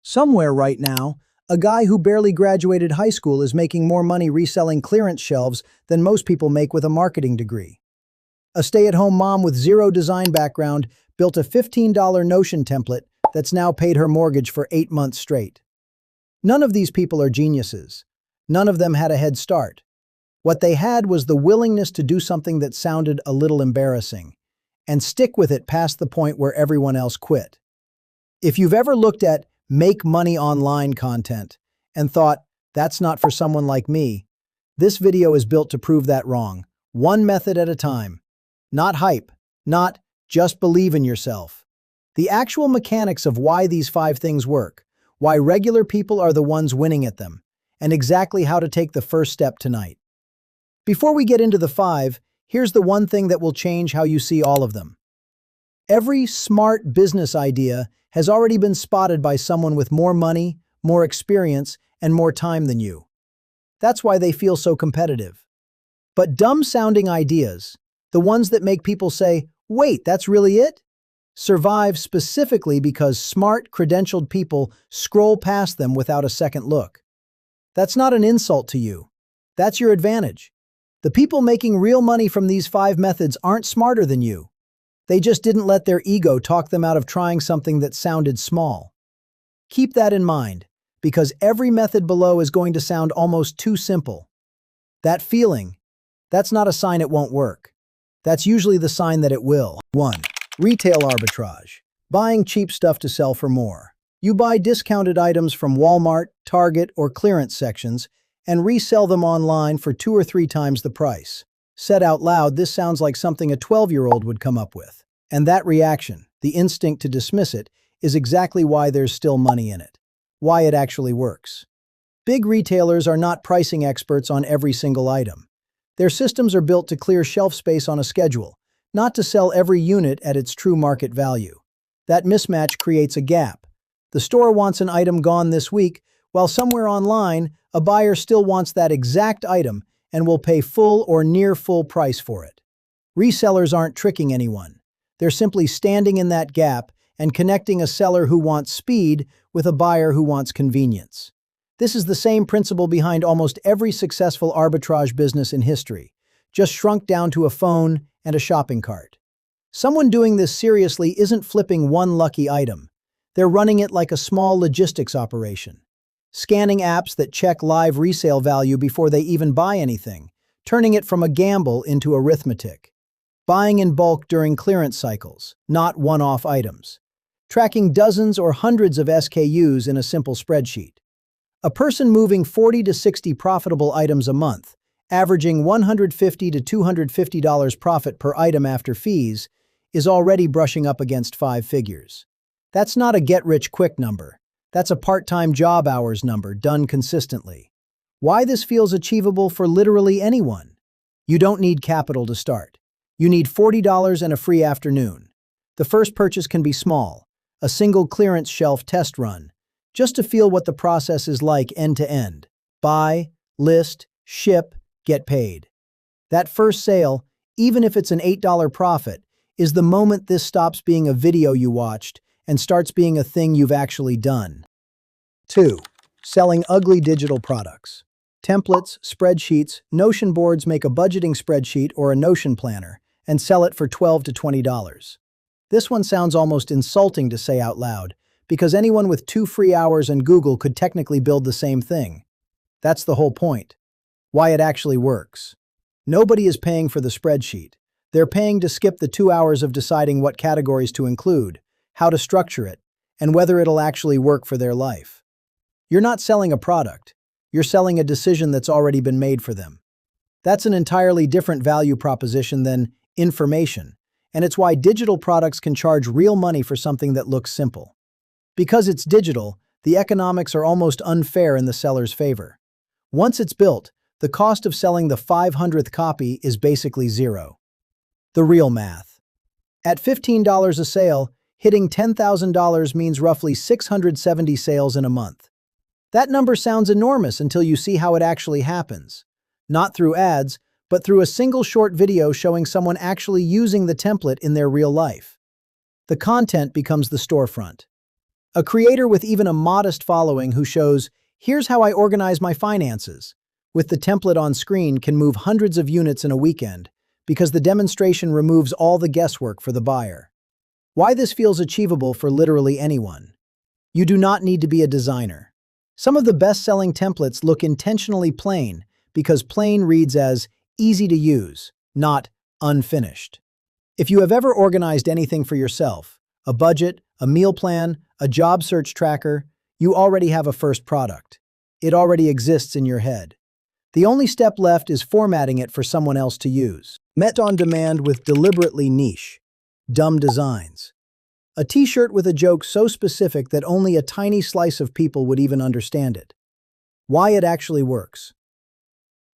Somewhere right now, a guy who barely graduated high school is making more money reselling clearance shelves than most people make with a marketing degree. A stay-at-home mom with zero design background built a $15 Notion template that's now paid her mortgage for 8 months straight. None of these people are geniuses. None of them had a head start. What they had was the willingness to do something that sounded a little embarrassing, and stick with it past the point where everyone else quit. If you've ever looked at make money online content and thought, that's not for someone like me, this video is built to prove that wrong, one method at a time. Not hype, not just believe in yourself. The actual mechanics of why these 5 things work, why regular people are the ones winning at them, and exactly how to take the first step tonight. Before we get into the 5, here's the one thing that will change how you see all of them. Every smart business idea has already been spotted by someone with more money, more experience, and more time than you. That's why they feel so competitive. But dumb-sounding ideas, the ones that make people say, wait, that's really it? Survive specifically because smart, credentialed people scroll past them without a second look. That's not an insult to you. That's your advantage. The people making real money from these 5 methods aren't smarter than you. They just didn't let their ego talk them out of trying something that sounded small. Keep that in mind, because every method below is going to sound almost too simple. That feeling, that's not a sign it won't work. That's usually the sign that it will. 1. Retail arbitrage. Buying cheap stuff to sell for more. You buy discounted items from Walmart, Target, or clearance sections and resell them online for 2 or 3 times the price. Said out loud, this sounds like something a 12-year-old would come up with. And that reaction, the instinct to dismiss it, is exactly why there's still money in it. Why it actually works. Big retailers are not pricing experts on every single item. Their systems are built to clear shelf space on a schedule, not to sell every unit at its true market value. That mismatch creates a gap. The store wants an item gone this week, while somewhere online, a buyer still wants that exact item and will pay full or near full price for it. Resellers aren't tricking anyone. They're simply standing in that gap and connecting a seller who wants speed with a buyer who wants convenience. This is the same principle behind almost every successful arbitrage business in history, just shrunk down to a phone and a shopping cart. Someone doing this seriously isn't flipping one lucky item. They're running it like a small logistics operation. Scanning apps that check live resale value before they even buy anything, turning it from a gamble into arithmetic. Buying in bulk during clearance cycles, not one-off items. Tracking dozens or hundreds of SKUs in a simple spreadsheet. A person moving 40 to 60 profitable items a month, averaging $150 to $250 profit per item after fees, is already brushing up against 5 figures. That's not a get-rich-quick number. That's a part-time job hours number done consistently. Why this feels achievable for literally anyone? You don't need capital to start. You need $40 and a free afternoon. The first purchase can be small, a single clearance shelf test run, just to feel what the process is like end to end. Buy, list, ship, get paid. That first sale, even if it's an $8 profit, is the moment this stops being a video you watched and starts being a thing you've actually done. 2. Selling ugly digital products. Templates, spreadsheets, Notion boards make a budgeting spreadsheet or a Notion planner and sell it for $12 to $20. This one sounds almost insulting to say out loud, because anyone with 2 free hours and Google could technically build the same thing. That's the whole point. Why it actually works. Nobody is paying for the spreadsheet. They're paying to skip the 2 hours of deciding what categories to include, how to structure it, and whether it'll actually work for their life. You're not selling a product. You're selling a decision that's already been made for them. That's an entirely different value proposition than information, and it's why digital products can charge real money for something that looks simple. Because it's digital, the economics are almost unfair in the seller's favor. Once it's built, the cost of selling the 500th copy is basically zero. The real math. At $15 a sale, hitting $10,000 means roughly 670 sales in a month. That number sounds enormous until you see how it actually happens. Not through ads, but through a single short video showing someone actually using the template in their real life. The content becomes the storefront. A creator with even a modest following who shows, "Here's how I organize my finances," with the template on screen can move hundreds of units in a weekend because the demonstration removes all the guesswork for the buyer. Why this feels achievable for literally anyone. You do not need to be a designer. Some of the best-selling templates look intentionally plain because plain reads as easy to use, not unfinished. If you have ever organized anything for yourself, a budget, a meal plan, a job search tracker, you already have a first product. It already exists in your head. The only step left is formatting it for someone else to use. Met on demand with deliberately niche, dumb designs. A t-shirt with a joke so specific that only a tiny slice of people would even understand it. Why it actually works.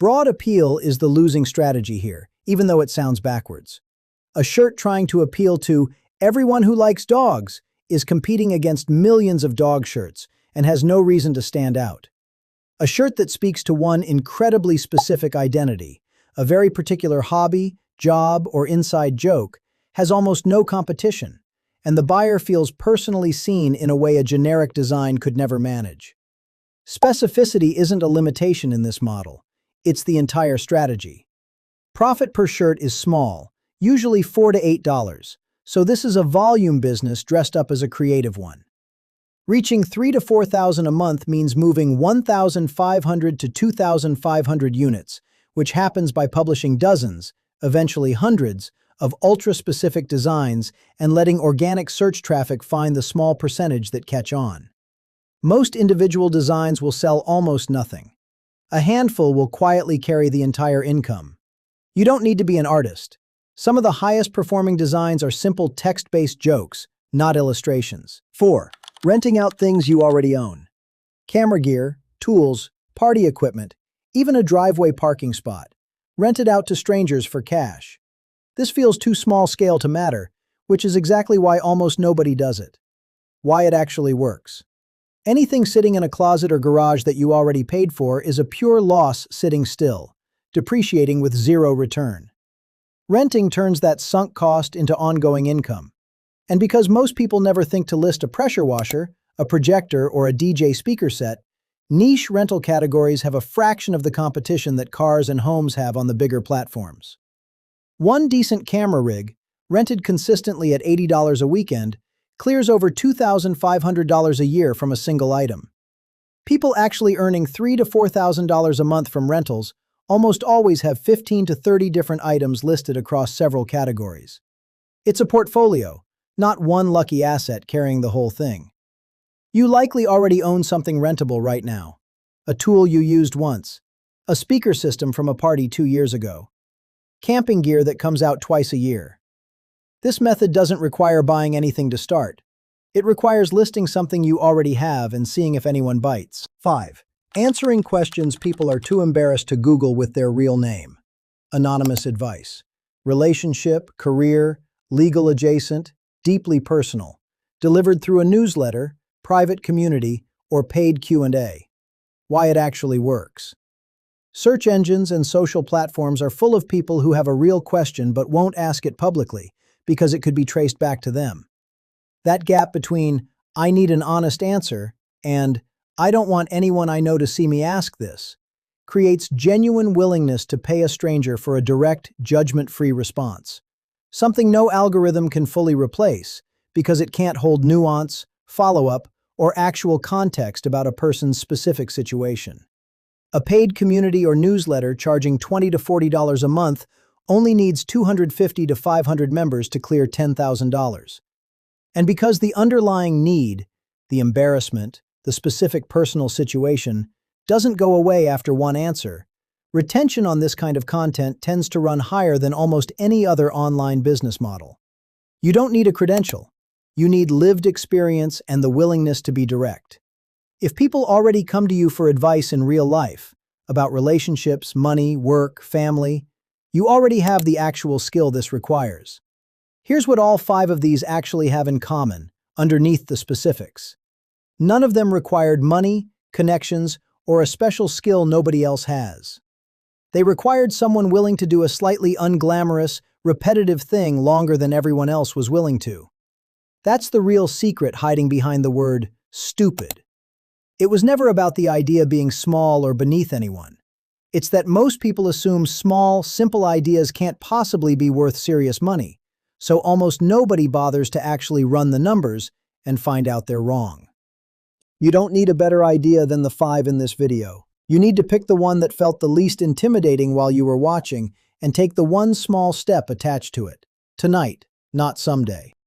Broad appeal is the losing strategy here, even though it sounds backwards. A shirt trying to appeal to everyone who likes dogs is competing against millions of dog shirts and has no reason to stand out. A shirt that speaks to one incredibly specific identity, a very particular hobby, job, or inside joke, has almost no competition, and the buyer feels personally seen in a way a generic design could never manage. Specificity isn't a limitation in this model. It's the entire strategy. Profit per shirt is small, usually $4 to $8, so this is a volume business dressed up as a creative one. Reaching $3,000 to $4,000 a month means moving 1,500 to 2,500 units, which happens by publishing dozens, eventually hundreds, of ultra-specific designs and letting organic search traffic find the small percentage that catch on. Most individual designs will sell almost nothing. A handful will quietly carry the entire income. You don't need to be an artist. Some of the highest performing designs are simple text-based jokes, not illustrations. 4. Renting out things you already own. Camera gear, tools, party equipment, even a driveway parking spot. Rented out to strangers for cash. This feels too small scale to matter, which is exactly why almost nobody does it. Why it actually works. Anything sitting in a closet or garage that you already paid for is a pure loss sitting still, depreciating with zero return. Renting turns that sunk cost into ongoing income. And because most people never think to list a pressure washer, a projector, or a DJ speaker set, niche rental categories have a fraction of the competition that cars and homes have on the bigger platforms. One decent camera rig, rented consistently at $80 a weekend, clears over $2,500 a year from a single item. People actually earning $3,000 to $4,000 a month from rentals almost always have 15 to 30 different items listed across several categories. It's a portfolio, not one lucky asset carrying the whole thing. You likely already own something rentable right now. A tool you used once. A speaker system from a party 2 years ago. Camping gear that comes out twice a year. This method doesn't require buying anything to start. It requires listing something you already have and seeing if anyone bites. 5. Answering questions people are too embarrassed to Google with their real name. Anonymous advice. Relationship, career, legal adjacent, deeply personal. Delivered through a newsletter, private community, or paid Q&A. Why it actually works. Search engines and social platforms are full of people who have a real question but won't ask it publicly because it could be traced back to them. That gap between, "I need an honest answer," and "I don't want anyone I know to see me ask this," creates genuine willingness to pay a stranger for a direct, judgment-free response. Something no algorithm can fully replace because it can't hold nuance, follow-up, or actual context about a person's specific situation. A paid community or newsletter charging $20 to $40 a month only needs 250 to 500 members to clear $10,000. And because the underlying need, the embarrassment, the specific personal situation, doesn't go away after one answer, retention on this kind of content tends to run higher than almost any other online business model. You don't need a credential. You need lived experience and the willingness to be direct. If people already come to you for advice in real life, about relationships, money, work, family, you already have the actual skill this requires. Here's what all 5 of these actually have in common, underneath the specifics. None of them required money, connections, or a special skill nobody else has. They required someone willing to do a slightly unglamorous, repetitive thing longer than everyone else was willing to. That's the real secret hiding behind the word stupid. It was never about the idea being small or beneath anyone. It's that most people assume small, simple ideas can't possibly be worth serious money, so almost nobody bothers to actually run the numbers and find out they're wrong. You don't need a better idea than the 5 in this video. You need to pick the one that felt the least intimidating while you were watching and take the one small step attached to it. Tonight, not someday.